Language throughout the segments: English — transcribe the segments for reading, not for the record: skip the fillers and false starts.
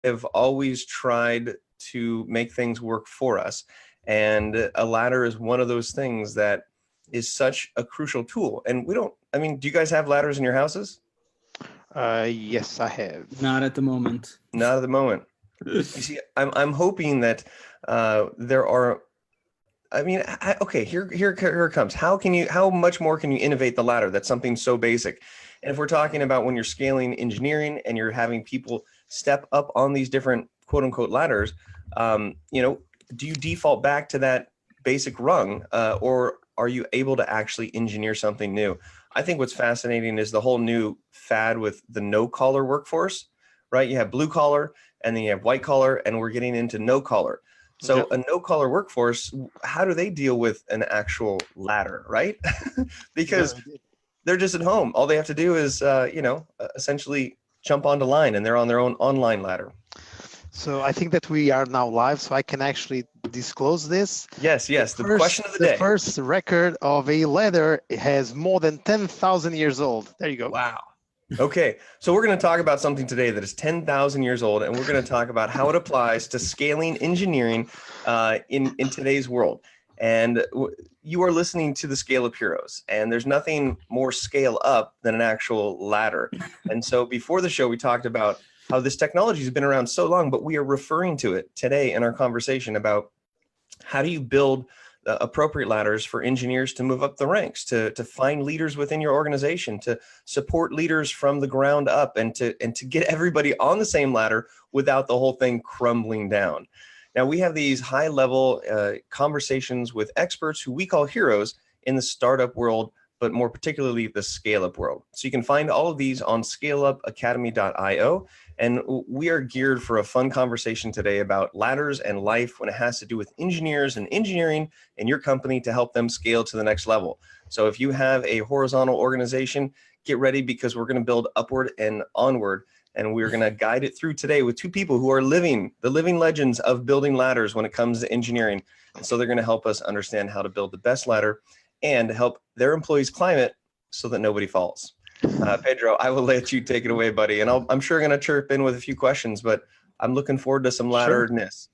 have always tried to make things work for us. And a ladder is one of those things that is such a crucial tool. And do you guys have ladders in your houses? Yes, I have. Not at the moment. Not at the moment. You see, I'm hoping that there are. Okay, here it comes. How much more can you innovate the ladder? That's something so basic. And if we're talking about when you're scaling engineering and you're having people step up on these different quote unquote ladders, do you default back to that basic rung, or are you able to actually engineer something new? I think what's fascinating is the whole new fad with the no-collar workforce, right? You have blue collar and then you have white collar, and we're getting into no collar. So a no-collar workforce, how do they deal with an actual ladder, right? Because they're just at home. All they have to do is, essentially jump onto line, and they're on their own online ladder. So I think that we are now live, so I can actually disclose this. Yes. The question of the day. The first record of a ladder has more than 10,000 years old. There you go. Wow. Okay, so we're going to talk about something today that is 10,000 years old, and we're going to talk about how it applies to scaling engineering in today's world. And you are listening to the ScaleUp Heroes, and there's nothing more scale up than an actual ladder. And so before the show, we talked about how this technology has been around so long, but we are referring to it today in our conversation about how do you build appropriate ladders for engineers to move up the ranks, to find leaders within your organization, to support leaders from the ground up, and to get everybody on the same ladder without the whole thing crumbling down. Now, we have these high-level conversations with experts who we call heroes in the startup world, but more particularly the scale-up world. So you can find all of these on scaleupacademy.io. And we are geared for a fun conversation today about ladders and life when it has to do with engineers and engineering in your company to help them scale to the next level. So if you have a horizontal organization, get ready, because we're going to build upward and onward. And we're going to guide it through today with two people who are the living legends of building ladders when it comes to engineering. And so they're going to help us understand how to build the best ladder and help their employees climb it so that nobody falls. Pedro, I will let you take it away, buddy. And I'm sure going to chirp in with a few questions, but I'm looking forward to some ladderness.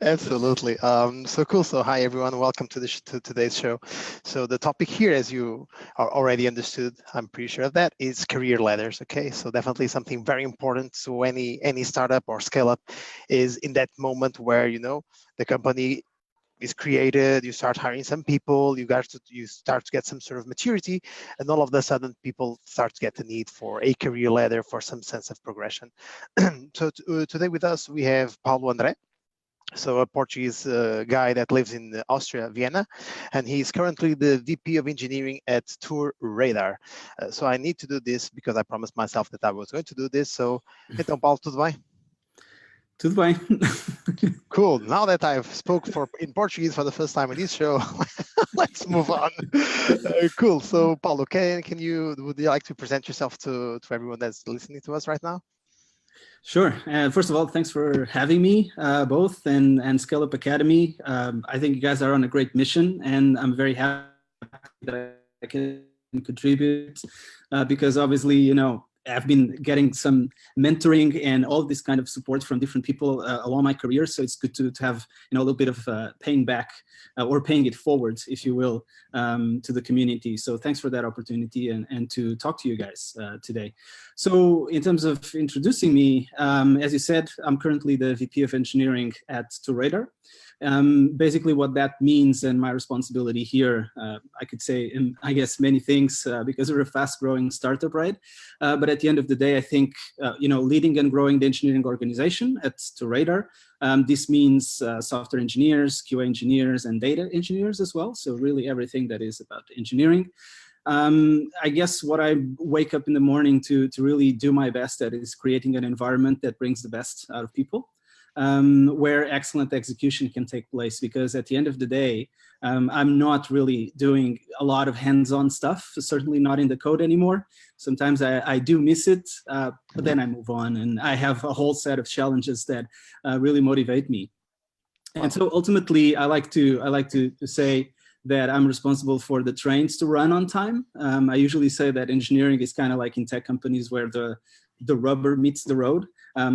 Absolutely. So cool. So hi, everyone. Welcome to today's show. So the topic here, as you are already understood, I'm pretty sure of that, is career ladders. Okay. So definitely something very important to any startup or scale up is in that moment where, the company is created, you start hiring some people, you start to get some sort of maturity, and all of a sudden people start to get the need for a career ladder for some sense of progression. So today with us we have Paulo André, so a Portuguese guy that lives in Austria, Vienna, and he's currently the VP of Engineering at TourRadar. So I need to do this because I promised myself that I was going to do this. So, então, Paulo, tudo bem? Tudo bem. Cool. Now that I've spoke in Portuguese for the first time in this show, let's move on. Cool. So, Paulo, would you like to present yourself to everyone that's listening to us right now? Sure. First of all, thanks for having me both and ScaleUp Academy. I think you guys are on a great mission, and I'm very happy that I can contribute because obviously, I've been getting some mentoring and all this kind of support from different people along my career. So it's good to have a little bit of paying back or paying it forward, if you will, to the community. So thanks for that opportunity and to talk to you guys today. So in terms of introducing me, as you said, I'm currently the VP of Engineering at TourRadar. Basically what that means and my responsibility here, I could say, I guess, many things because we're a fast-growing startup, right? But at the end of the day, I think, leading and growing the engineering organization at TourRadar. This means software engineers, QA engineers, and data engineers as well. So really everything that is about engineering. I guess what I wake up in the morning to really do my best at is creating an environment that brings the best out of people. Where excellent execution can take place, because at the end of the day, I'm not really doing a lot of hands-on stuff, certainly not in the code anymore. Sometimes I do miss it, but then I move on, and I have a whole set of challenges that really motivate me. And so ultimately, I like to say that I'm responsible for the trains to run on time. I usually say that engineering is kind of like in tech companies where the rubber meets the road.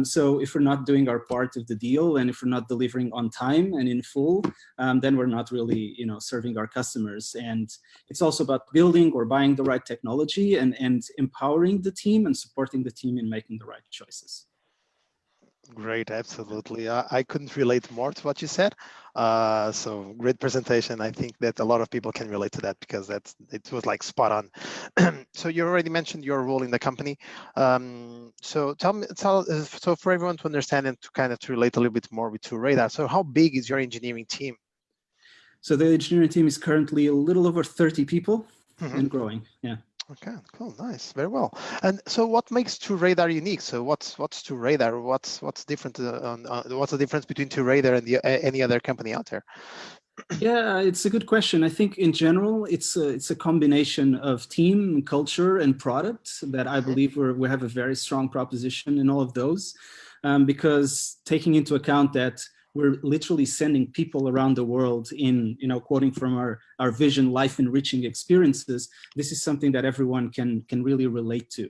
So if we're not doing our part of the deal, and if we're not delivering on time and in full, then we're not really, serving our customers. And it's also about building or buying the right technology and empowering the team and supporting the team in making the right choices. Great, absolutely. I couldn't relate more to what you said. So great presentation. I think that a lot of people can relate to that because it was like spot on. So you already mentioned your role in the company. So so for everyone to understand and to relate a little bit more with TourRadar. So how big is your engineering team? So the engineering team is currently a little over 30 people and growing. Yeah. Okay, cool, nice, very well. And so, what makes TourRadar unique? So, what's TourRadar? What's different? What's the difference between TourRadar and any other company out there? Yeah, it's a good question. I think in general, it's a combination of team, culture, and product that I believe we have a very strong proposition in all of those, because taking into account that we're literally sending people around the world in, quoting from our vision, life enriching experiences. This is something that everyone can really relate to,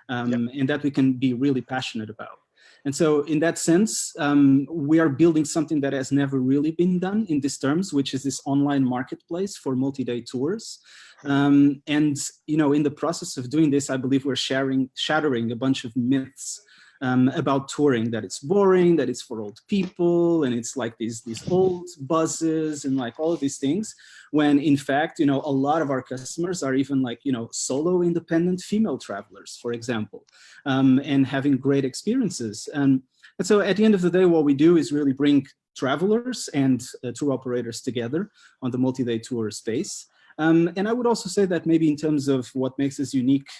and that we can be really passionate about. And so in that sense, we are building something that has never really been done in these terms, which is this online marketplace for multi-day tours. And, in the process of doing this, I believe we're shattering a bunch of myths about touring, that it's boring, that it's for old people, and it's like these old buses and like all of these things, when in fact, a lot of our customers are even like, solo independent female travelers, for example, and having great experiences. And so at the end of the day, what we do is really bring travelers and tour operators together on the multi-day tour space. And I would also say that maybe in terms of what makes us unique,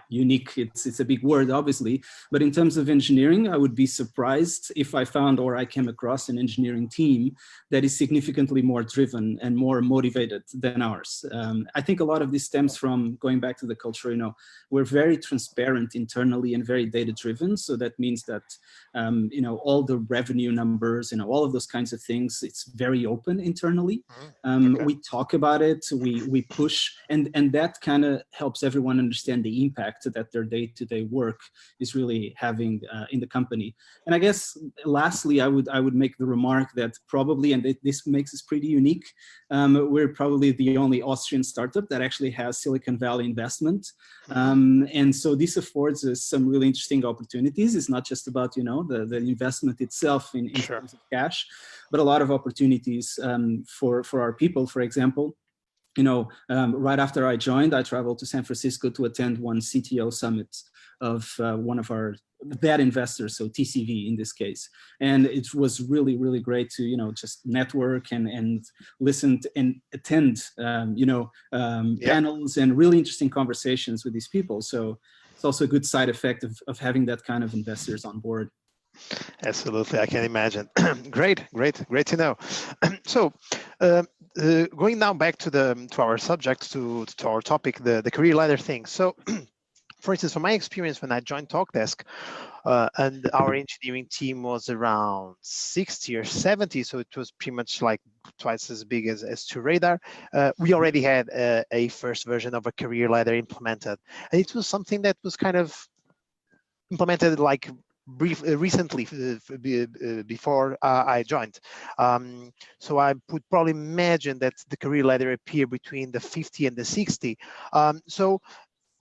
unique, it's a big word, obviously, but in terms of engineering, I would be surprised if I found or I came across an engineering team that is significantly more driven and more motivated than ours. I think a lot of this stems from going back to the culture. We're very transparent internally and very data driven. So that means that, all the revenue numbers, all of those kinds of things, it's very open internally. We talk about it, we push, and that kind of helps everyone understand the impact that their day-to-day work is really having in the company. And I guess lastly, I would make the remark that probably, and this makes us pretty unique, we're probably the only Austrian startup that actually has Silicon Valley investment. And so this affords us some really interesting opportunities. It's not just about, the investment itself in terms of cash, but a lot of opportunities for our people. For example, right after I joined, I traveled to San Francisco to attend one CTO summit of one of that investors, so TCV in this case. And it was really, really great to, just network and listen to, and attend, panels and really interesting conversations with these people. So it's also a good side effect of having that kind of investors on board. Absolutely, I can imagine. Great to know. So, going now back to our subject, to our topic, the career ladder thing. So, for instance, from my experience when I joined Talkdesk, and our engineering team was around 60 or 70, so it was pretty much like twice as big as TourRadar. We already had a first version of a career ladder implemented, and it was something that was kind of implemented like recently before I joined. So I would probably imagine that the career ladder appeared between the 50 and the 60. So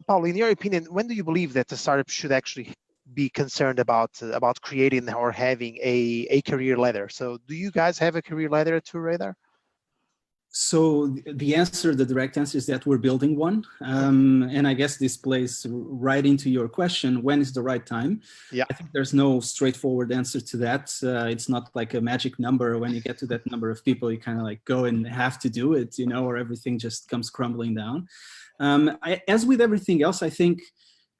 Paulo, in your opinion, when do you believe that the startup should actually be concerned about creating or having a career ladder? So do you guys have a career ladder at TourRadar? So the direct answer is that we're building one. And I guess this plays right into your question, when is the right time? Yeah. I think there's no straightforward answer to that. It's not like a magic number. When you get to that number of people, you kind of like go and have to do it, or everything just comes crumbling down. As with everything else, I think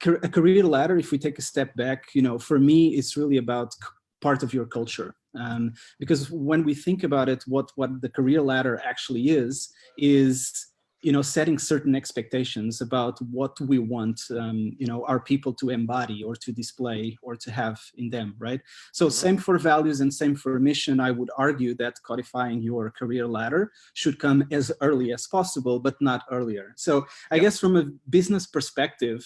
a career ladder, if we take a step back, for me, it's really about part of your culture. Because when we think about it, what the career ladder actually is setting certain expectations about what we want, our people to embody or to display or to have in them, right? So same for values and same for mission. I would argue that codifying your career ladder should come as early as possible, but not earlier. So I guess from a business perspective,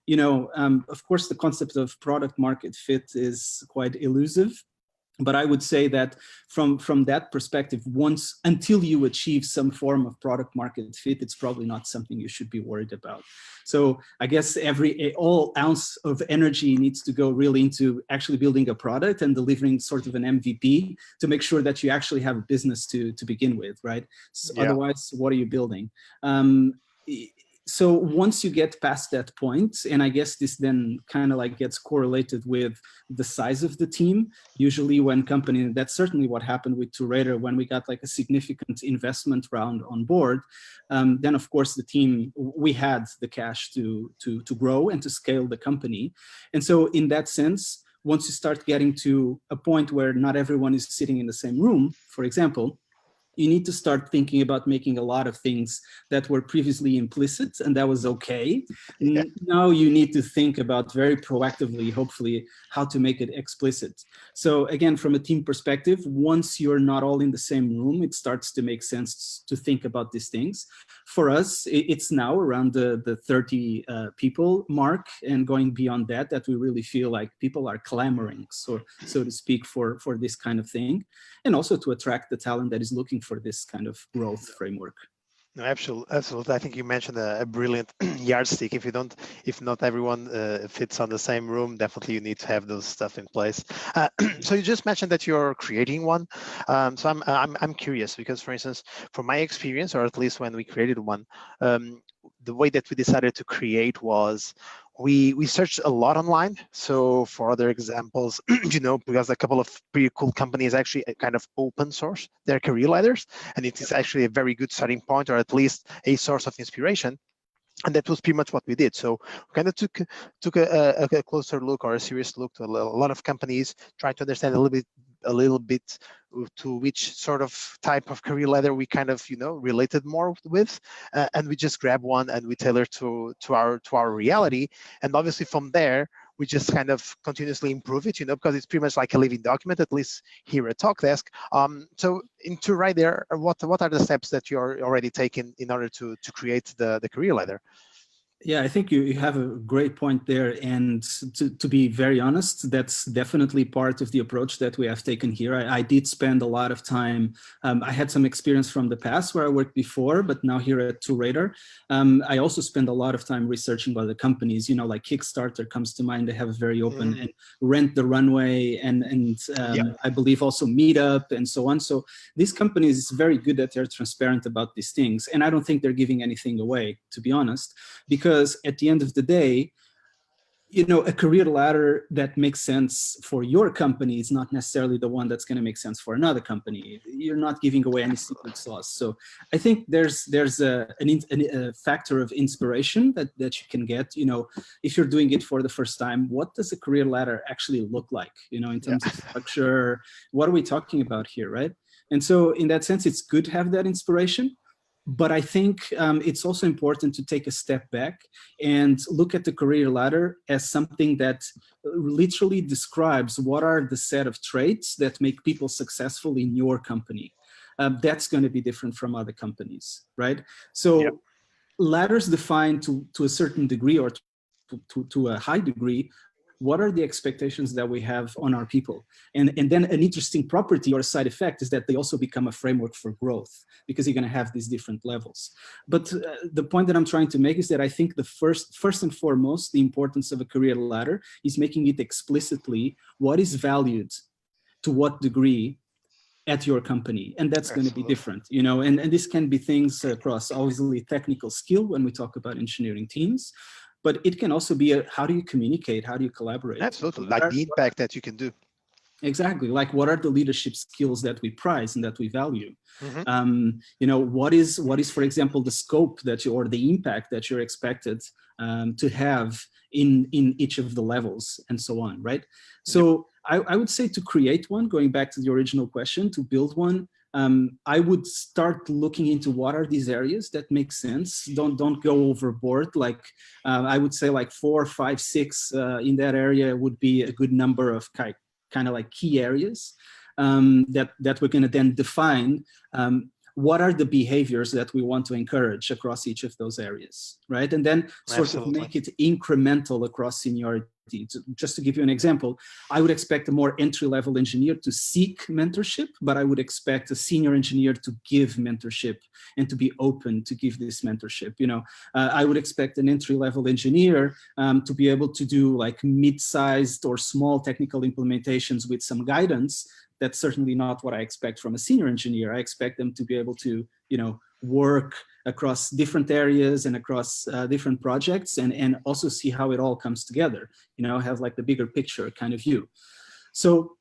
of course, the concept of product market fit is quite elusive. But I would say that from that perspective, until you achieve some form of product market fit, it's probably not something you should be worried about. So I guess all ounce of energy needs to go really into actually building a product and delivering sort of an MVP to make sure that you actually have a business to begin with, right? So otherwise, what are you building? So once you get past that point, and I guess this then kind of like gets correlated with the size of the team, usually when company, that's certainly what happened with TourRadar when we got like a significant investment round on board, then of course the team, we had the cash to grow and to scale the company. And so in that sense, once you start getting to a point where not everyone is sitting in the same room, for example, you need to start thinking about making a lot of things that were previously implicit, and that was okay. Yeah. Now you need to think about very proactively, hopefully, how to make it explicit. So again, from a team perspective, once you're not all in the same room, it starts to make sense to think about these things. For us, it's now around the 30 people mark, and going beyond that we really feel like people are clamoring, so to speak, for this kind of thing, and also to attract the talent that is looking for this kind of growth framework. No, absolutely. I think you mentioned a brilliant yardstick. If not everyone fits on the same room, definitely you need to have those stuff in place. So you just mentioned that you're creating one. So I'm curious because, for instance, from my experience, or at least when we created one, the way that we decided to create was we searched a lot online. So for other examples, because a couple of pretty cool companies actually kind of open source their career ladders, and it is actually a very good starting point, or at least a source of inspiration. And that was pretty much what we did. So we kind of took a closer look, or a serious look, to a lot of companies, trying to understand a little bit to which sort of type of career ladder we kind of related more with, and we just grab one and we tailor to our reality. And obviously from there we just kind of continuously improve it, because it's pretty much like a living document, at least here at Talkdesk. So in TourRadar, what are the steps that you're already taking in order to create the career ladder? Yeah, I think you have a great point there. And to be very honest, that's definitely part of the approach that we have taken here. I did spend a lot of time. I had some experience from the past where I worked before, but now here at TourRadar, I also spend a lot of time researching other companies, like Kickstarter comes to mind. They have a very open and Rent the Runway and I believe also Meetup and so on. So these companies is very good that they're transparent about these things. And I don't think they're giving anything away, to be honest, because at the end of the day, a career ladder that makes sense for your company is not necessarily the one that's going to make sense for another company. You're not giving away any secret sauce. So I think there's a factor of inspiration that you can get. If you're doing it for the first time, what does a career ladder actually look like? In terms of structure, what are we talking about here, right? And so in that sense, it's good to have that inspiration. But I think it's also important to take a step back and look at the career ladder as something that literally describes what are the set of traits that make people successful in your company. That's going to be different from other companies, right? So ladders define to a certain degree, or to a high degree, what are the expectations that we have on our people? And then an interesting property or a side effect is that they also become a framework for growth, because you're going to have these different levels. But the point that I'm trying to make is that I think the first and foremost, the importance of a career ladder is making it explicitly what is valued to what degree at your company. And that's going to be different, and this can be things across obviously technical skill when we talk about engineering teams. But it can also be how do you communicate? How do you collaborate? Absolutely, like the impact that you can do. Exactly, like what are the leadership skills that we prize and that we value? What is, for example, the scope or the impact that you're expected to have in each of the levels, and so on, right? So I would say to create one, going back to the original question, to build one, I would start looking into what are these areas that make sense. Don't go overboard. Like I would say like 4, 5, 6 in that area would be a good number of kind of like key areas that we're going to then define. what are the behaviors that we want to encourage across each of those areas, right? And then sort of make it incremental across seniority. Just to give you an example, I would expect a more entry-level engineer to seek mentorship, but I would expect a senior engineer to give mentorship and to be open to give this mentorship. I would expect an entry-level engineer to be able to do like mid-sized or small technical implementations with some guidance. That's certainly not what I expect from a senior engineer. I expect them to be able to, work across different areas and across different projects, and also see how it all comes together, have like the bigger picture kind of view. So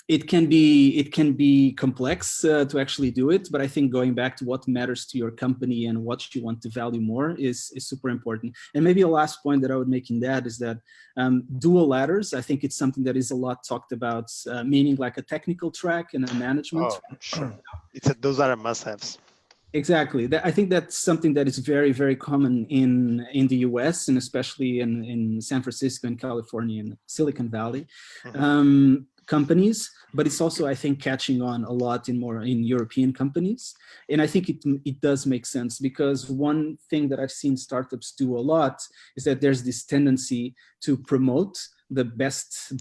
it can be complex to actually do it, but I think going back to what matters to your company and what you want to value more is super important. And maybe a last point that I would make in that is that dual ladders, I think it's something that is a lot talked about, meaning like a technical track and a management track. Sure. Those are must-haves. Exactly. I think that's something that is very, very common in the US, and especially in San Francisco and California and Silicon Valley. Companies, but it's also, I think, catching on a lot in European companies. And I think it does make sense, because one thing that I've seen startups do a lot is that there's this tendency to promote the best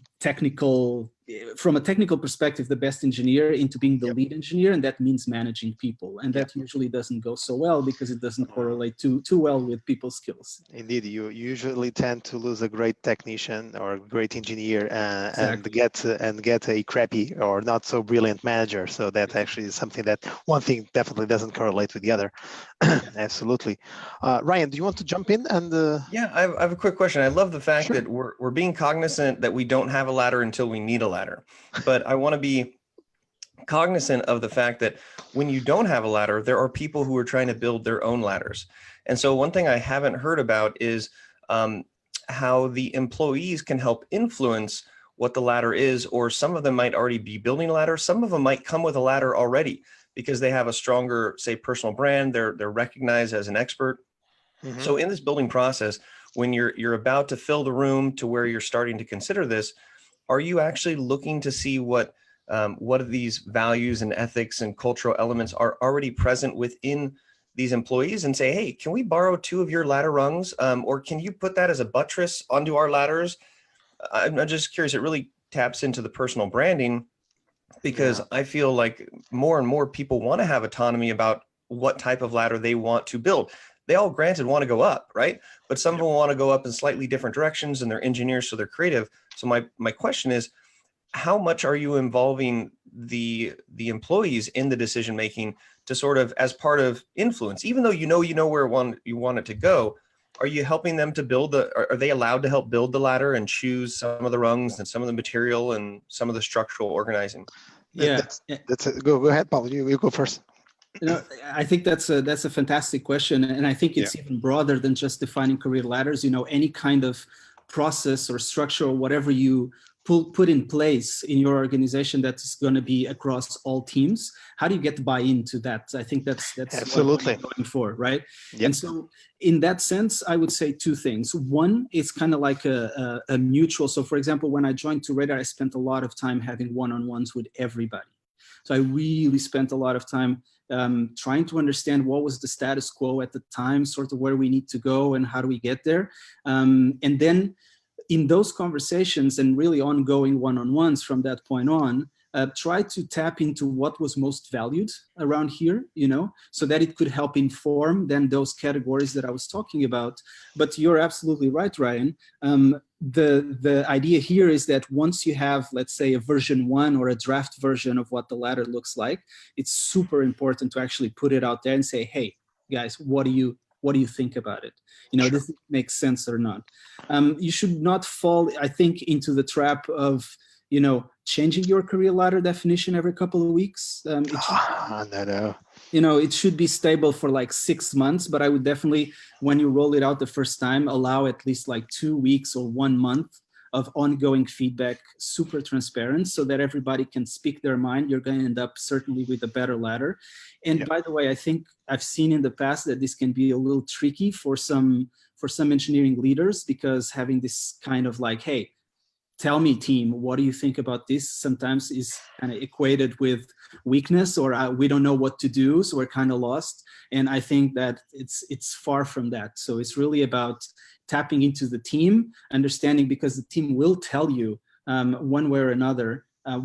from a technical perspective, the best engineer into being the lead engineer, and that means managing people. And that usually doesn't go so well, because it doesn't correlate too well with people's skills. Indeed, you usually tend to lose a great technician or a great engineer and get a crappy or not so brilliant manager. So that actually is something that one thing definitely doesn't correlate with the other. Absolutely. Ryan, do you want to jump in? And yeah, I have a quick question. I love the fact that we're being cognizant that we don't have a ladder until we need a ladder, but I want to be cognizant of the fact that when you don't have a ladder, there are people who are trying to build their own ladders. And so one thing I haven't heard about is how the employees can help influence what the ladder is, or some of them might already be building a ladder. Some of them might come with a ladder already because they have a stronger, say, personal brand. They're recognized as an expert. So in this building process, when you're about to fill the room to where you're starting to consider this, are you actually looking to see what of these values and ethics and cultural elements are already present within these employees, and say, hey, can we borrow 2 of your ladder rungs, or can you put that as a buttress onto our ladders? I'm just curious. It really taps into the personal branding, because I feel like more and more people want to have autonomy about what type of ladder they want to build. They all, granted, want to go up, right? But some of them want to go up in slightly different directions, and they're engineers, so they're creative. So my question is, how much are you involving the employees in the decision making to sort of, as part of influence, even though you know where you want it to go? Are you helping them to build are they allowed to help build the ladder and choose some of the rungs and some of the material and some of the structural organizing? Yeah, go ahead, Paulo. You go first. I think that's a fantastic question, and I think it's even broader than just defining career ladders. Any kind of process or structure or whatever you put in place in your organization that's going to be across all teams. How do you get buy-in to that? I think that's absolutely what I'm going for, right? Yep. And so in that sense, I would say 2 things. One, it's kind of like a mutual. So for example, when I joined TourRadar, I spent a lot of time having one-on-ones with everybody. So I really spent a lot of time trying to understand what was the status quo at the time, sort of where we need to go and how do we get there. And then in those conversations and really ongoing one-on-ones from that point on, try to tap into what was most valued around here, so that it could help inform then those categories that I was talking about. But you're absolutely right, Ryan. The idea here is that once you have, let's say, a version 1 or a draft version of what the ladder looks like, it's super important to actually put it out there and say, hey, guys, what do you think about it? Sure. Does it make sense or not? You should not fall, I think, into the trap of, changing your career ladder definition every couple of weeks. No. It should be stable for like 6 months, but I would definitely, when you roll it out the first time, allow at least like 2 weeks or 1 month of ongoing feedback, super transparent, so that everybody can speak their mind. You're going to end up certainly with a better ladder. And by the way, I think I've seen in the past that this can be a little tricky for some engineering leaders, because having this kind of like, hey, tell me, team, what do you think about this? Sometimes is kind of equated with weakness, or we don't know what to do, so we're kind of lost. And I think that it's far from that. So it's really about tapping into the team, understanding, because the team will tell you one way or another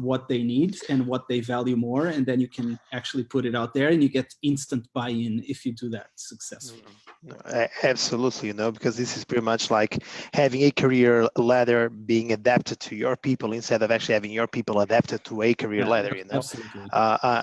what they need and what they value more, and then you can actually put it out there and you get instant buy-in if you do that successfully. Absolutely, because this is pretty much like having a career ladder being adapted to your people instead of actually having your people adapted to a career ladder. Absolutely.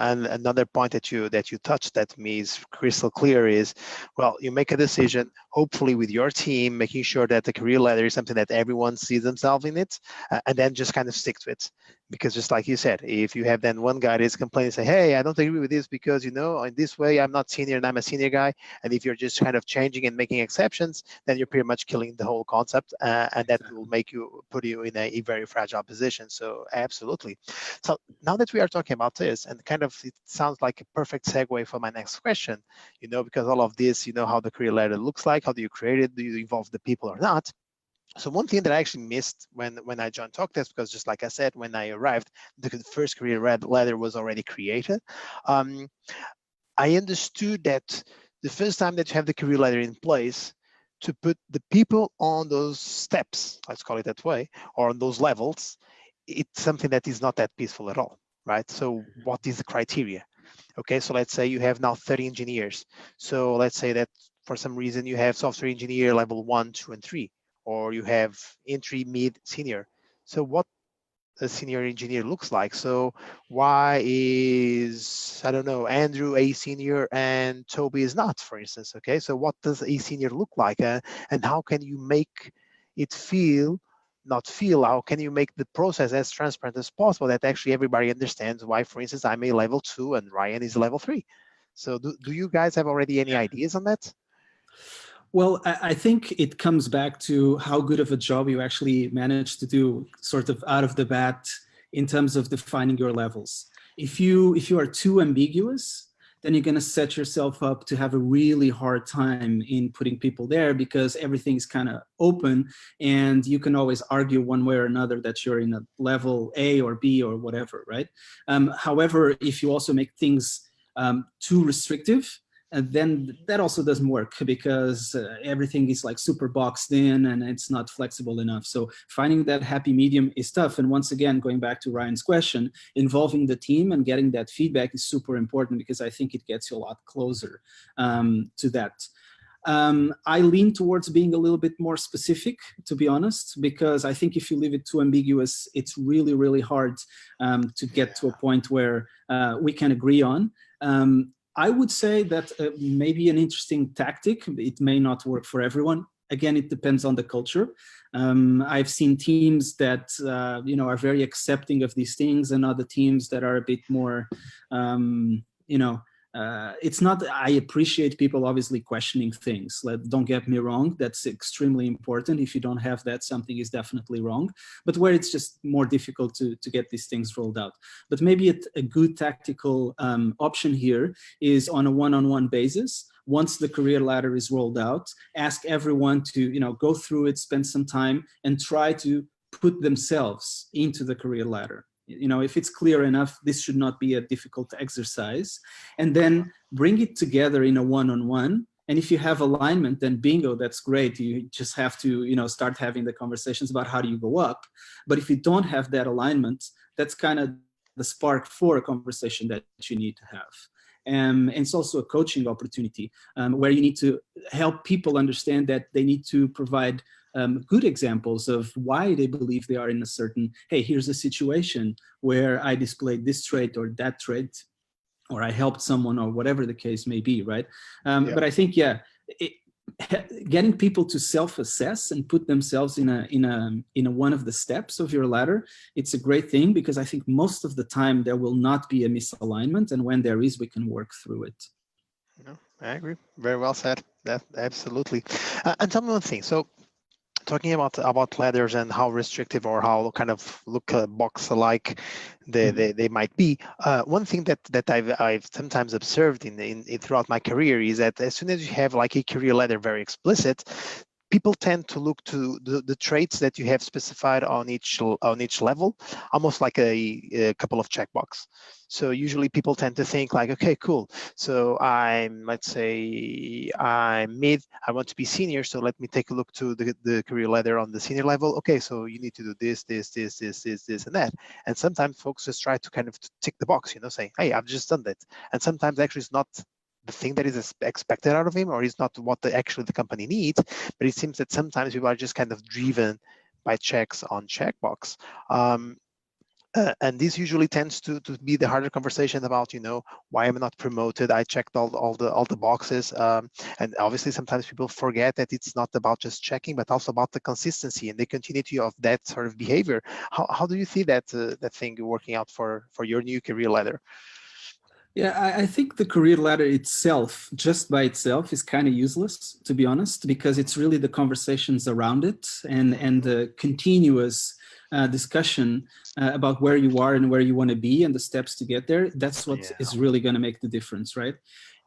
And another point that you touched that to me is crystal clear is, well, you make a decision, hopefully with your team, making sure that the career ladder is something that everyone sees themselves in it, and then just kind of stick to it. Because just like you said, if you have then one guy that is complaining, say, hey, I don't agree with this because, in this way I'm not senior and I'm a senior guy. And if you're just kind of changing and making exceptions, then you're pretty much killing the whole concept, and that will put you in a very fragile position. So absolutely. So now that we are talking about this, and kind of it sounds like a perfect segue for my next question, because all of this, how the career ladder looks like, how do you create it, do you involve the people or not? So one thing that I actually missed when I joined Talkdesk, because just like I said, when I arrived, the first career ladder was already created. I understood that the first time that you have the career ladder in place, to put the people on those steps, let's call it that way, or on those levels, it's something that is not that peaceful at all, right? So what is the criteria? Okay, so let's say you have now 30 engineers. So let's say that for some reason you have software engineer level 1, 2, and 3. Or you have entry, mid, senior. So what a senior engineer looks like. So why is, I don't know, Andrew a senior and Toby is not, for instance? Okay, so what does a senior look like? And how can you make it how can you make the process as transparent as possible that actually everybody understands why, for instance, I'm a level 2 and Ryan is level 3? So do you guys have already any ideas on that? Well, I think it comes back to how good of a job you actually managed to do sort of out of the bat in terms of defining your levels. If you are too ambiguous, then you're going to set yourself up to have a really hard time in putting people there, because everything's kind of open and you can always argue one way or another that you're in a level A or B or whatever, right? However, if you also make things too restrictive, and then that also doesn't work, because everything is like super boxed in and it's not flexible enough. So finding that happy medium is tough. And once again, going back to Ryan's question, involving the team and getting that feedback is super important, because I think it gets you a lot closer to that. I lean towards being a little bit more specific, to be honest, because I think if you leave it too ambiguous, it's really, really hard to get to a point where we can agree on. I would say that maybe an interesting tactic, it may not work for everyone. Again, it depends on the culture. I've seen teams that, are very accepting of these things, and other teams that are a bit more, it's not, I appreciate people obviously questioning things. Don't get me wrong, that's extremely important. If you don't have that, something is definitely wrong. But where it's just more difficult to get these things rolled out. But maybe a good tactical option here is on a one-on-one basis. Once the career ladder is rolled out, ask everyone to go through it, spend some time, and try to put themselves into the career ladder. If it's clear enough, this should not be a difficult exercise. And then bring it together in a one-on-one. And if you have alignment, then bingo, that's great. You just have to, start having the conversations about how do you go up. But if you don't have that alignment, that's kind of the spark for a conversation that you need to have. And it's also a coaching opportunity where you need to help people understand that they need to provide good examples of why they believe they are in a certain, hey, here's a situation where I displayed this trait or that trait, or I helped someone, or whatever the case may be, right? But I think, getting people to self-assess and put themselves in a one of the steps of your ladder, it's a great thing, because I think most of the time there will not be a misalignment, and when there is, we can work through it. I agree. Very well said. That absolutely. And tell me one thing. So, talking about ladders and how restrictive or how kind of look box alike they might be. One thing that I've sometimes observed in throughout my career is that as soon as you have like a career ladder very explicit, people tend to look to the traits that you have specified on each level, almost like a couple of checkbox. So usually people tend to think like, okay, cool. So let's say I'm mid, I want to be senior. So let me take a look to the career ladder on the senior level. Okay, so you need to do this, and that. And sometimes folks just try to kind of tick the box, saying, hey, I've just done that. And sometimes actually it's not the thing that is expected out of him, or is not what actually the company needs. But it seems that sometimes people are just kind of driven by checks on checkbox. And this usually tends to be the harder conversation about, why am I not promoted? I checked all the boxes, and obviously sometimes people forget that it's not about just checking, but also about the consistency and the continuity of that sort of behavior. How do you see that thing working out for your new career ladder? Yeah, I think the career ladder itself, just by itself, is kind of useless, to be honest, because it's really the conversations around it and the continuous discussion about where you are and where you want to be and the steps to get there. That's what is really going to make the difference, right?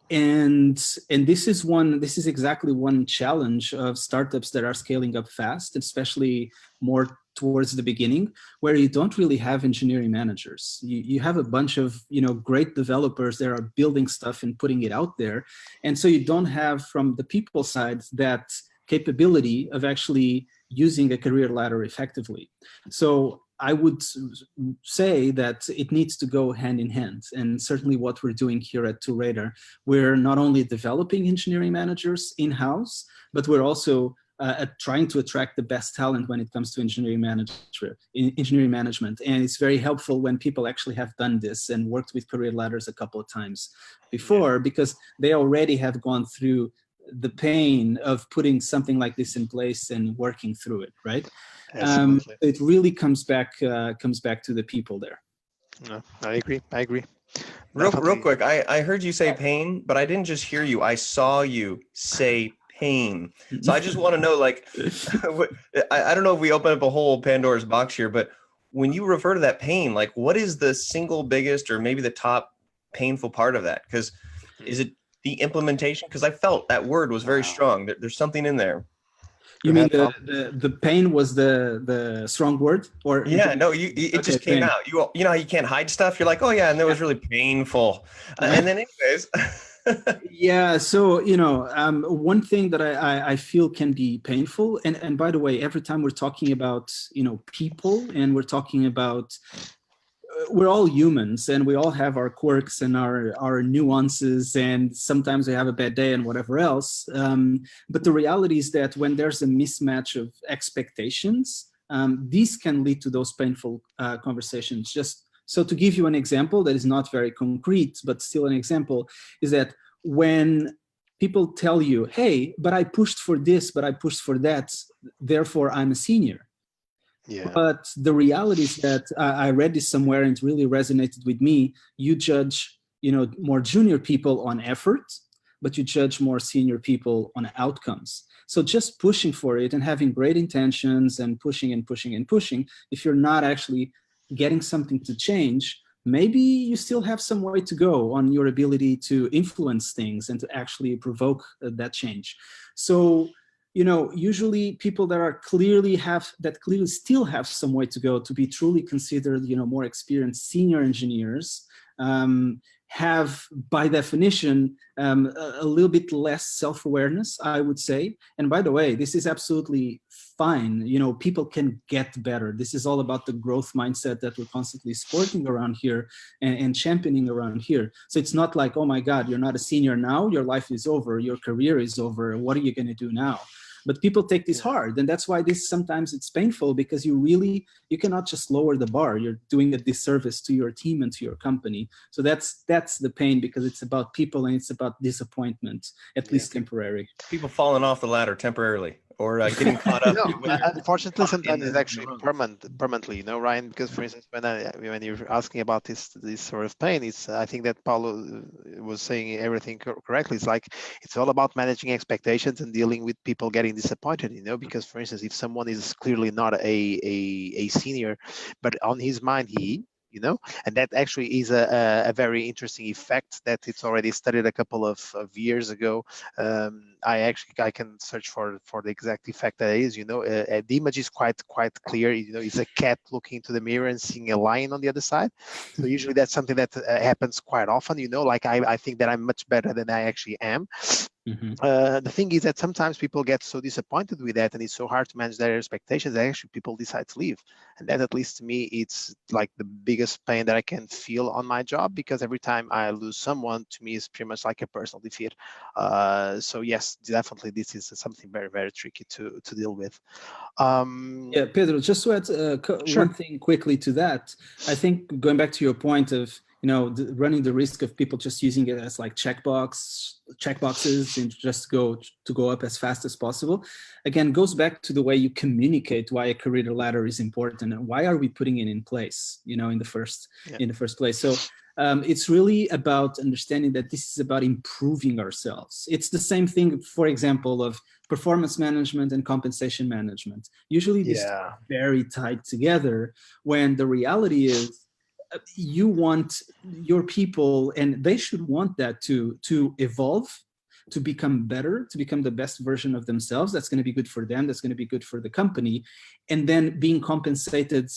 And this is exactly one challenge of startups that are scaling up fast, especially more towards the beginning, where you don't really have engineering managers. You have a bunch of great developers that are building stuff and putting it out there, and so you don't have from the people side that capability of actually using a career ladder effectively. So I would say that it needs to go hand in hand, and certainly what we're doing here at TourRadar, we're not only developing engineering managers in-house, but we're also trying to attract the best talent when it comes to engineering management. And it's very helpful when people actually have done this and worked with career ladders a couple of times before, because they already have gone through the pain of putting something like this in place and working through it, right? It really comes back to the people there. No, I agree. Real quick, I heard you say pain, but I didn't just hear you. I saw you say pain. So I just want to know, like, I don't know if we open up a whole Pandora's box here, but when you refer to that pain, like, what is the single biggest or maybe the top painful part of that? Because is it the implementation? Because I felt that word was very strong. There's something in there. You mean the pain was the strong word? Or yeah, no, it just came out. You know how you can't hide stuff? You're like, oh yeah, and that was really painful. And then anyways. Yeah, so one thing that I feel can be painful, and by the way, every time we're talking about people, and we're talking about we're all humans, and we all have our quirks and our nuances, and sometimes we have a bad day and whatever else. But the reality is that when there's a mismatch of expectations, these can lead to those painful conversations. Just so to give you an example that is not very concrete, but still an example, is that when people tell you, hey, but I pushed for this, but I pushed for that, therefore I'm a senior. Yeah. But the reality is that I read this somewhere and it really resonated with me. You judge, more junior people on effort, but you judge more senior people on outcomes. So just pushing for it and having great intentions and pushing and pushing and pushing, if you're not actually getting something to change, maybe you still have some way to go on your ability to influence things and to actually provoke that change. So, usually people that clearly still have some way to go to be truly considered, more experienced senior engineers, have by definition a little bit less self-awareness, I would say. And by the way, this is absolutely fine. People can get better. This is all about the growth mindset that we're constantly sporting around here and championing around here. So it's not like, oh my God, you're not a senior now, your life is over, your career is over, what are you going to do now? But people take this hard, and that's why sometimes it's painful, because you cannot just lower the bar. You're doing a disservice to your team and to your company. So that's the pain, because it's about people and it's about disappointment, at least temporary. People falling off the ladder temporarily, or getting caught up. Unfortunately, sometimes it's actually permanently, Ryan. Because for instance, when you're asking about this sort of pain, I think that Paulo was saying everything correctly. It's like it's all about managing expectations and dealing with people getting disappointed, because for instance, if someone is clearly not a senior, but on his mind he and that actually is a very interesting effect that it's already studied a couple of years ago. I can search for the exact effect that is. The image is quite clear. It's a cat looking into the mirror and seeing a lion on the other side. So usually that's something that happens quite often. Like I think that I'm much better than I actually am. The thing is that sometimes people get so disappointed with that, and it's so hard to manage their expectations that actually people decide to leave. And that, at least to me, it's like the biggest pain that I can feel on my job, because every time I lose someone, to me, is pretty much like a personal defeat. So yes, definitely, this is something very, very tricky to deal with. Yeah, Pedro, just to add Sure. one thing quickly to that, I think going back to your point of running the risk of people just using it as like checkboxes and just go up as fast as possible, again, goes back to the way you communicate why a career ladder is important and why are we putting it in place, in the first place. So it's really about understanding that this is about improving ourselves. It's the same thing, for example, of performance management and compensation management. Usually these are very tied together, when the reality is you want your people, and they should want that to evolve, to become better, to become the best version of themselves. That's going to be good for them. That's going to be good for the company. And then being compensated,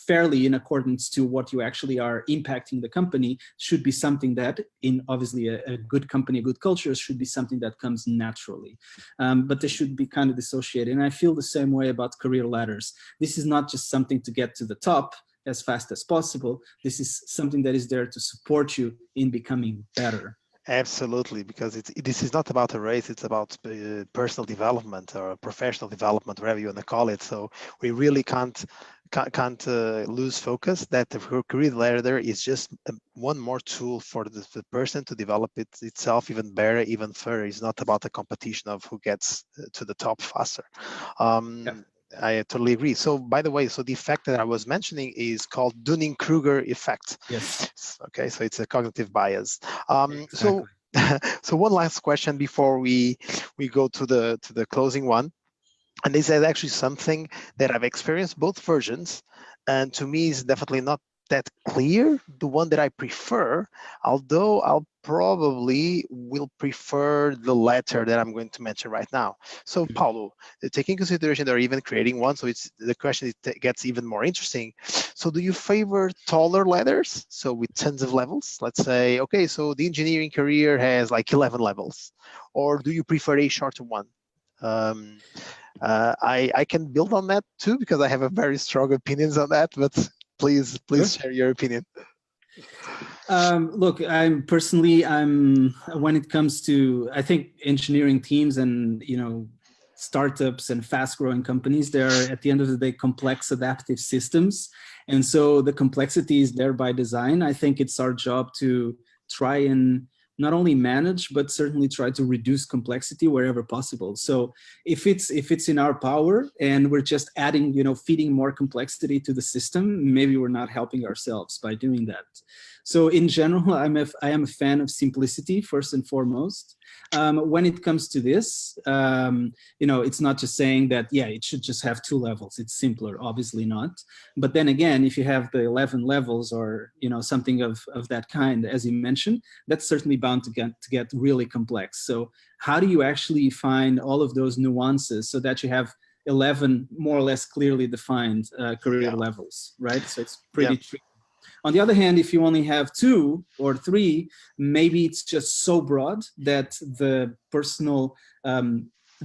fairly in accordance to what you actually are impacting the company should be something that, in obviously a good company, a good culture, should be something that comes naturally. But they should be kind of dissociated. And I feel the same way about career ladders. This is not just something to get to the top as fast as possible. This is something that is there to support you in becoming better. Absolutely, because this is not about a race, it's about personal development or professional development, whatever you want to call it. So we really can't lose focus that the career ladder is just one more tool for the person to develop itself even better, even further. It's not about a competition of who gets to the top faster. I totally agree. So, by the way, the effect that I was mentioning is called Dunning-Kruger effect. Yes. Okay, so it's a cognitive bias. Exactly. So one last question before we go to the closing one, and this is actually something that I've experienced both versions, and to me is definitely not that clear, the one that I prefer, although I'll probably will prefer the latter that I'm going to mention right now. So Paulo, taking consideration they're even creating one, so the question gets even more interesting. So do you favor taller ladders, so with tons of levels? Let's say, okay, so the engineering career has like 11 levels, or do you prefer a shorter one? I can build on that too, because I have a very strong opinions on that, but please share your opinion. Look, when it comes to, I think, engineering teams and startups and fast-growing companies, they're at the end of the day complex adaptive systems, and so the complexity is there by design. I think it's our job to try and not only manage, but certainly try to reduce complexity wherever possible. So if it's in our power and we're just adding, feeding more complexity to the system, maybe we're not helping ourselves by doing that. So in general, I am a fan of simplicity first and foremost. When it comes to this, it's not just saying that, it should just have 2 levels. It's simpler, obviously not. But then again, if you have the 11 levels or, something of that kind, as you mentioned, that's certainly bound to get really complex. So how do you actually find all of those nuances so that you have 11 more or less clearly defined career levels, right? So it's pretty tricky. On the other hand, if you only have 2 or 3, maybe it's just so broad that the personal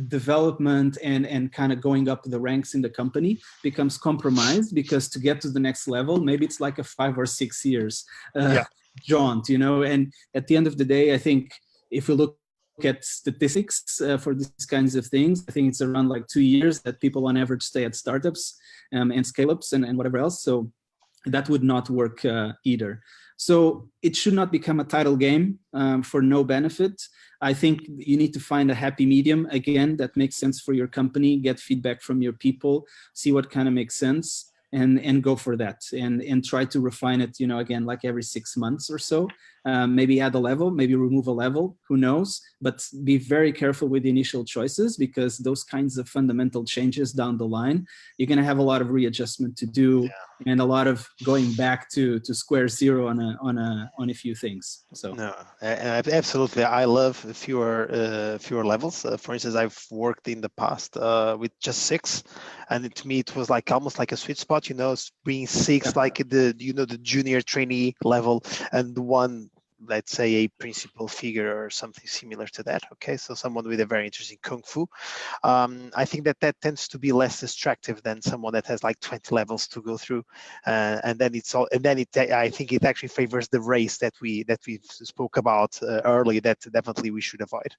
development and kind of going up the ranks in the company becomes compromised, because to get to the next level, maybe it's like a 5 or 6 years jaunt, and at the end of the day, I think if we look at statistics for these kinds of things, I think it's around like 2 years that people on average stay at startups and scale-ups and whatever else. So that would not work either. So it should not become a title game for no benefit. I think you need to find a happy medium, again, that makes sense for your company, get feedback from your people, see what kind of makes sense, and go for that, and try to refine it, again, like every 6 months or so. Maybe add a level, maybe remove a level, who knows, but be very careful with the initial choices, because those kinds of fundamental changes down the line, you're going to have a lot of readjustment to do. and a lot of going back to square zero on a few things. So no, absolutely. I love fewer levels. For instance, I've worked in the past with just 6, and to me it was like almost like a sweet spot. Being 6, like the the junior trainee level, and one, let's say, a principal figure or something similar to that. Okay, so someone with a very interesting kung fu. I think that tends to be less distractive than someone that has like 20 levels to go through, and then I think it actually favors the race that we spoke about early, that definitely we should avoid.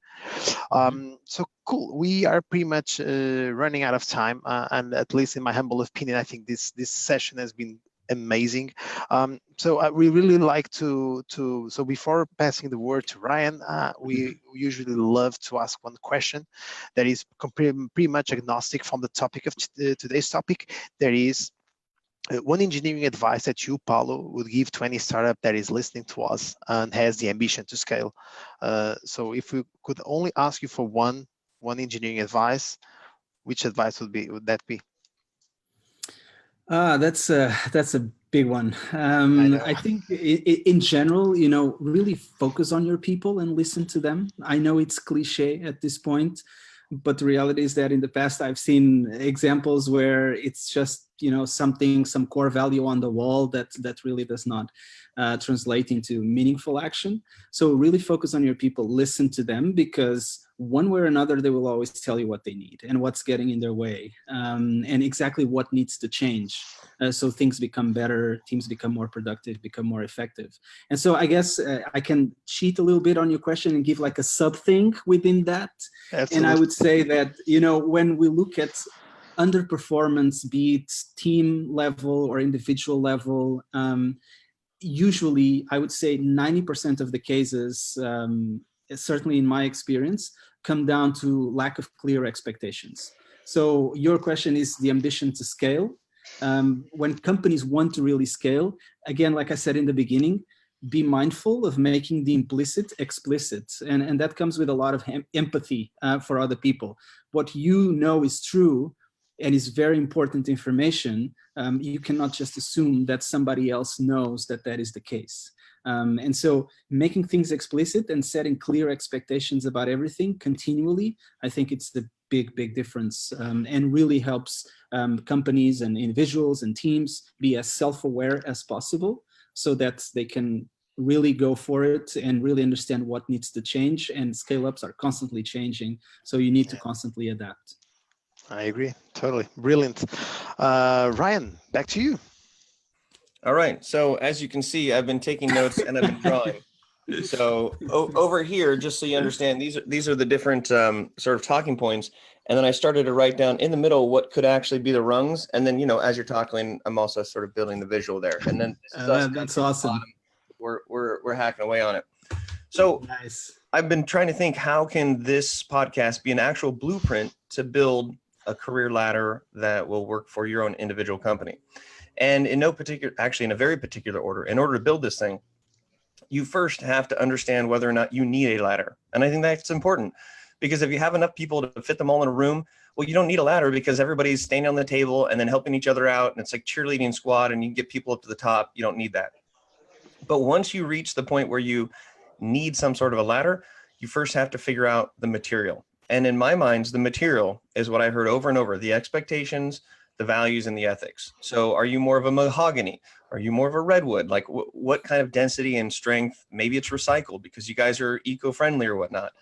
So cool. We are pretty much running out of time, and at least in my humble opinion, I think this session has been amazing. So we really like to so before passing the word to Ryan, we usually love to ask one question that is pretty much agnostic from the topic of today's topic. There is one engineering advice that you, Paulo, would give to any startup that is listening to us and has the ambition to scale. So if we could only ask you for one engineering advice, which advice would that be? That's a big one. I think in general, really focus on your people and listen to them. I know it's cliche at this point, but the reality is that in the past I've seen examples where it's just some core value on the wall that really does not translate into meaningful action. So really focus on your people, listen to them, because one way or another they will always tell you what they need and what's getting in their way, and exactly what needs to change, so things become better, teams become more productive, become more effective. And so I guess I can cheat a little bit on your question and give like a sub thing within that. Absolutely. And I would say that when we look at underperformance, be it team level or individual level, usually I would say 90% of the cases, certainly in my experience, come down to lack of clear expectations. So your question is the ambition to scale. When companies want to really scale, again, like I said in the beginning, be mindful of making the implicit explicit. And that comes with a lot of empathy for other people. What is true and is very important information, you cannot just assume that somebody else knows that is the case. And so making things explicit and setting clear expectations about everything continually, I think it's the big difference, and really helps companies and individuals and teams be as self-aware as possible so that they can really go for it and really understand what needs to change. And scale-ups are constantly changing, so you need to constantly adapt. I agree, totally. Brilliant. Ryan, back to you. All right. So as you can see, I've been taking notes and I've been drawing. So over here, just so you understand, these are the different sort of talking points. And then I started to write down in the middle what could actually be the rungs. And then, as you're talking, I'm also sort of building the visual there. And then that's awesome. We're hacking away on it. So nice. I've been trying to think, how can this podcast be an actual blueprint to build a career ladder that will work for your own individual company? And in a very particular order, in order to build this thing, you first have to understand whether or not you need a ladder. And I think that's important, because if you have enough people to fit them all in a room, well, you don't need a ladder because everybody's standing on the table and then helping each other out. And it's like cheerleading squad and you can get people up to the top. You don't need that. But once you reach the point where you need some sort of a ladder, you first have to figure out the material. And in my mind, the material is what I heard over and over: the expectations, the values, and the ethics. So are you more of a mahogany? Are you more of a redwood? Like what kind of density and strength? Maybe it's recycled because you guys are eco-friendly or whatnot.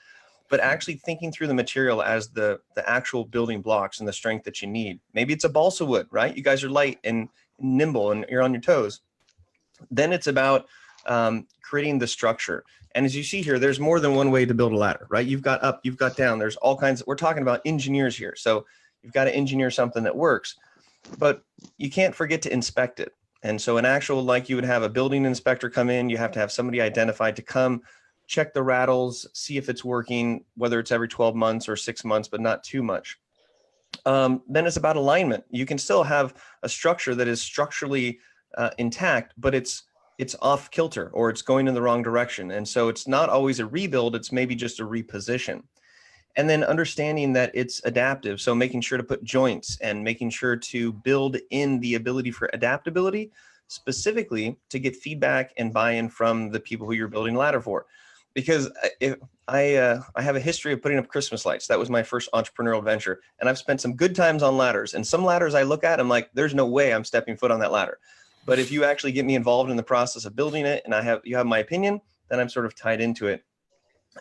But actually thinking through the material as the actual building blocks and the strength that you need. Maybe it's a balsa wood, right? You guys are light and nimble and you're on your toes. Then it's about creating the structure. And as you see here, there's more than one way to build a ladder, right? You've got up, you've got down. There's all kinds. We're talking about engineers here. So you've got to engineer something that works, but you can't forget to inspect it. And so like you would have a building inspector come in, you have to have somebody identified to come check the rattles, see if it's working, whether it's every 12 months or 6 months, but not too much. Then it's about alignment. You can still have a structure that is structurally intact, but it's off kilter or it's going in the wrong direction. And so it's not always a rebuild. It's maybe just a reposition. And then understanding that it's adaptive. So making sure to put joints and making sure to build in the ability for adaptability, specifically to get feedback and buy-in from the people who you're building a ladder for. Because I have a history of putting up Christmas lights. That was my first entrepreneurial venture. And I've spent some good times on ladders. And some ladders I look at, I'm like, there's no way I'm stepping foot on that ladder. But if you actually get me involved in the process of building it and you have my opinion, then I'm sort of tied into it.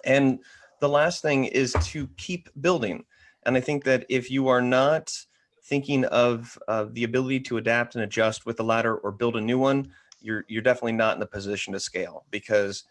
And the last thing is to keep building. And I think that if you are not thinking of the ability to adapt and adjust with the ladder or build a new one, you're definitely not in the position to scale, because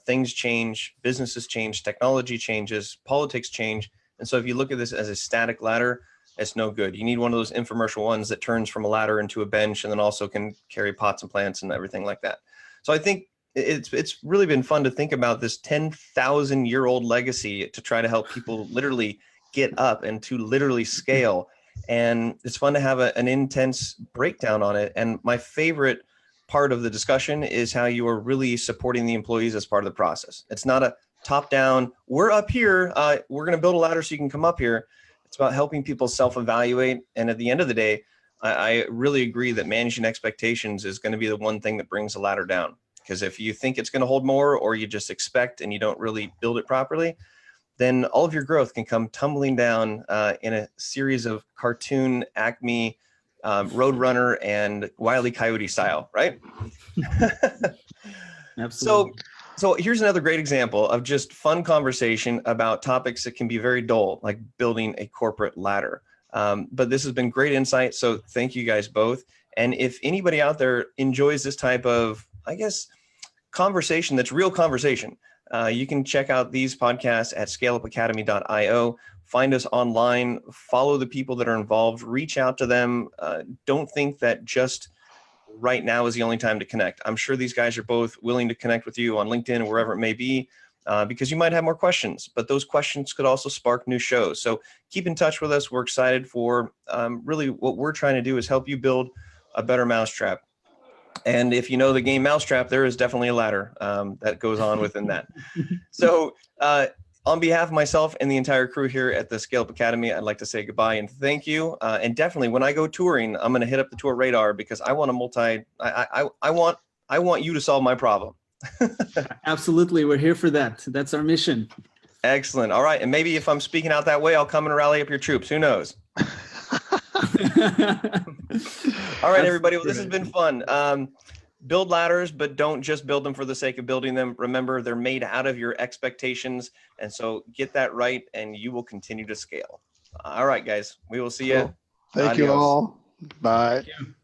things change, businesses change, technology changes, politics change. And so if you look at this as a static ladder, it's no good. You need one of those infomercial ones that turns from a ladder into a bench and then also can carry pots and plants and everything like that. So I think it's really been fun to think about this 10,000-year-old legacy to try to help people literally get up and to literally scale. And it's fun to have an intense breakdown on it. And my favorite part of the discussion is how you are really supporting the employees as part of the process. It's not a top down, we're up here, we're going to build a ladder so you can come up here. It's about helping people self-evaluate. And at the end of the day, I really agree that managing expectations is going to be the one thing that brings the ladder down. Because if you think it's going to hold more, or you just expect and you don't really build it properly, then all of your growth can come tumbling down in a series of cartoon Acme Roadrunner and Wile E. Coyote style, right? Absolutely. So here's another great example of just fun conversation about topics that can be very dull, like building a corporate ladder. But this has been great insight. So thank you guys both. And if anybody out there enjoys this type of, I guess, conversation that's real conversation, you can check out these podcasts at ScaleUpAcademy.io. Find us online, follow the people that are involved, reach out to them. Don't think that just right now is the only time to connect. I'm sure these guys are both willing to connect with you on LinkedIn or wherever it may be, because you might have more questions, but those questions could also spark new shows. So keep in touch with us. We're excited for really what we're trying to do is help you build a better mousetrap. And if you know the game Mousetrap, there is definitely a ladder that goes on within that. So on behalf of myself and the entire crew here at the ScaleUp Academy, I'd like to say goodbye and thank you. And definitely when I go touring, I'm going to hit up the TourRadar because I want I want you to solve my problem. Absolutely. We're here for that. That's our mission. Excellent. All right. And maybe if I'm speaking out that way, I'll come and rally up your troops. Who knows? All right, everybody. Well, this has been fun. Build ladders, but don't just build them for the sake of building them. Remember, they're made out of your expectations. And so get that right, and you will continue to scale. All right, guys. We will see you. Thank you all. Bye. Thank you.